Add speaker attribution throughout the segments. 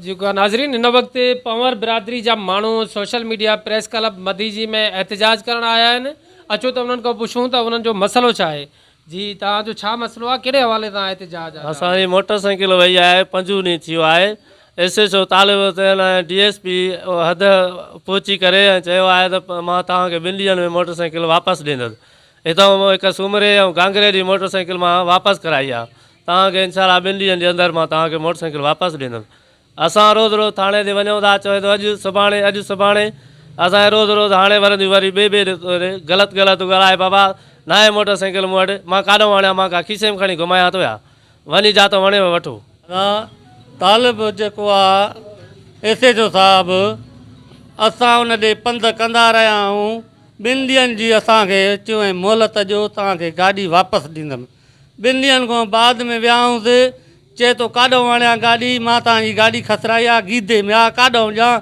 Speaker 1: जेको नाज़रीन हिन वक़्तु पंवर बिरादरी जा माण्हू सोशल मीडिया प्रेस क्लब मदीजी में एहतजाज करण आया आहिनि। अचो त उन्हनि खां पुछूं त उन्हनि जो मसइलो छा आहे। जी तव्हांजो छा मसइलो आहे, कहिड़े हवाले सां एहतजाज आहे?
Speaker 2: असांजी मोटरसाइकिल वई आहे 5 ॾींहं थी वियो आहे। SHO तालिब DSP हद पहुची करे चयो आहे त मां तव्हांखे 2 ॾींहंनि में मोटरसाइकिल वापसि ॾींदुसि। हितां हिकु सूमरे ऐं गांगरे जी मोटरसाइकिल मां वापसि कराई आहे। तव्हांखे इनशाला 2 ॾींहंनि जे अंदरि मां तव्हांखे मोटरसाइकिल वापसि ॾींदुसि। असां रोज़ु रोज़ु थाणे ते वञूं था, चवे थो अॼु सुभाणे असांखे रोज़ु रोज़ु हाणे वरंदियूं वरी ग़लति ॻाल्हाए बाबा न आहे मोटरसाइकिल मूं वटि, मां काॾों वणिया मां का खीसे में खणी घुमायां थो या वञी जातो वणे वठो।
Speaker 3: तालिब जेको आहे SHO साहिबु असां उन ॾे पंधु कंदा रहिया आहियूं। 2 ॾींहंनि जी असांखे चयो ऐं मोहलत ॾियो, तव्हांखे गाॾी वापसि ॾींदुमि। 2 ॾींहंनि खां बाद में वियाऊंसि, चए थो काॾों वणिया गाॾी, मां तव्हांजी गाॾी खसराई आहे गीदे में आहे, काॾों ॾियां।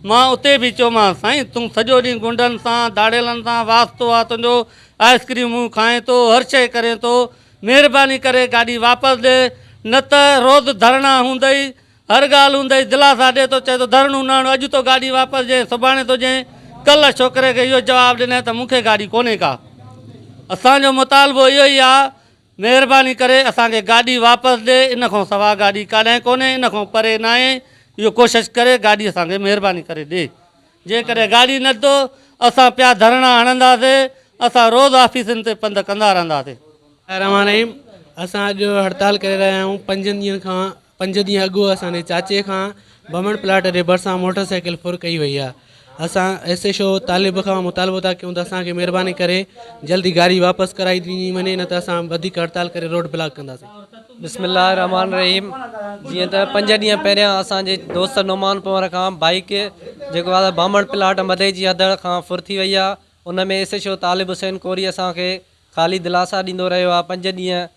Speaker 3: मां उते बि चयोमांसि साईं तूं सॼो ॾींहुं गुंडनि सां दाड़ेलनि सां वास्तो आहे तुंहिंजो, आइस्क्रीमूं खाए थो, हर शइ करे थो, महिरबानी करे गाॾी वापसि ॾे, न त रोज़ु धरणा हूंदई, हर ॻाल्हि हूंदई, दिलासा ॾिए थो, चए थो धरणो न अॼु तो गाॾी वापसि ॾे, सुभाणे थो ॾे। कल्ह छोकिरे खे इहो जवाबु ॾिनई त मूंखे गाॾी कोन्हे का। असांजो मुतालबो इहो ई आहे, महिरबानी करे असांखे गाॾी वापसि ॾे, इन खां सवाइ गाॾी काॾहें कोन्हे, इन खां परे न आहे। इहो कोशिशि करे गाॾी असांखे महिरबानी करे ॾे। जेकॾहिं गाॾी न ॾियो असां पिया धरणा हणंदासीं, असां रोज़ु ऑफिसनि ते पंधु कंदा रहंदासीं।
Speaker 4: रहमान रहीम, असां अॼु हड़ताल करे रहिया आहियूं 5 ॾींहंनि खां। 5 ॾींहं अॻु असांजे चाचे खां बमण प्लाट जे भरिसां मोटरसाइकिल फुर कई वई आहे। असां SHO तालिब खां मुतालबो था कयूं त असांखे महिरबानी करे जल्दी गाॾी वापसि कराई ॾिनी वञे, न त असां वधीक हड़ताल करे रोड ब्लॉक कंदासीं।
Speaker 5: बिस्मिल्लाह रहमान रहीम। जीअं त 5 ॾींहं पहिरियां असांजे दोस्त नुमान पंवर खां बाइक जेको आहे बामण प्लाट मदे जी हद खां फुर थी वई आहे। उन में SHO तालिब हुसैन कोरी असांखे ख़ाली दिलासा ॾींदो रहियो आहे। 5 ॾींहं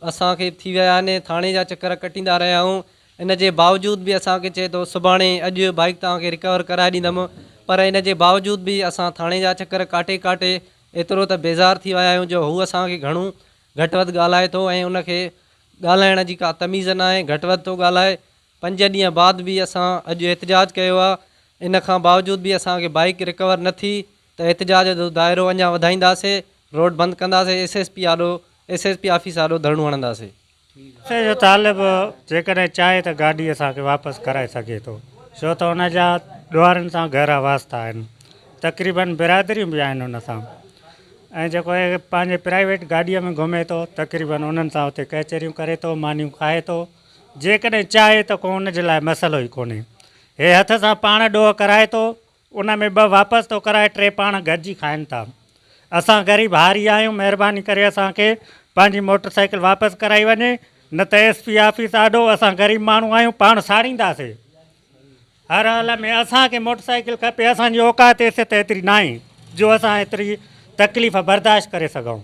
Speaker 5: असांखे थी विया आहिनि, थाणे जा चकर कटींदा रहिया आहियूं। इन जे बावजूद बि असांखे चए थो सुभाणे अॼु बाइक तव्हांखे रिकवर कराए ॾींदुमि, पर इन जे बावजूद बि असां थाणे जा चकर काटे एतिरो त बेज़ार थी विया आहियूं जो हू असांखे घणो घटि वधि ॻाल्हाए थो ऐं उनखे ॻाल्हाइण जी का तमीज़ न आहे, घटि वधि थो ॻाल्हाए। 5 ॾींहं बाद बि असां अॼु एहतजाज कयो आहे। इन खां बावजूद बि असांखे बाइक रिकवर न थी त एहतजाज जो दाइरो अञा वधाईंदासीं, रोड बंदि कंदासीं, SSP ऑफिस आॾो धरणो हणंदासीं।
Speaker 3: SHO तालिब जेकॾहिं चाहे त गाॾी असांखे वापसि कराए सघे थो, छो त हुन जा ॾुआरनि सां गहरा वास्ता आहिनि, तक़रीबन बिरादरियूं बि आहिनि हुन सां। ऐं जेको पंहिंजे प्राइवेट गाॾीअ में घुमे थो, तक़रीबन उन्हनि सां हुते कचहरियूं करे थो, मानियूं खाए थो। जेकॾहिं चाहे त को उन जे लाइ मसइलो ई कोन्हे। हे हथ सां पाण ॾोह कराए थो, उन में 2 वापसि थो कराए, 3 पाण गॾिजी खाइनि था। असां ग़रीब हारी आहियूं, महिरबानी करे असांखे पंहिंजी मोटरसाइकिल वापसि कराई वञे, न त SP ऑफिस आॾो। असां ग़रीब माण्हू आहियूं, पाण साड़ींदासीं। हर हाल में असांखे मोटरसाइकिल खपे। असांजी औकात एतिरी न आहे जो असां एतिरी तकलीफ़ बर्दाश्त करे सघूं।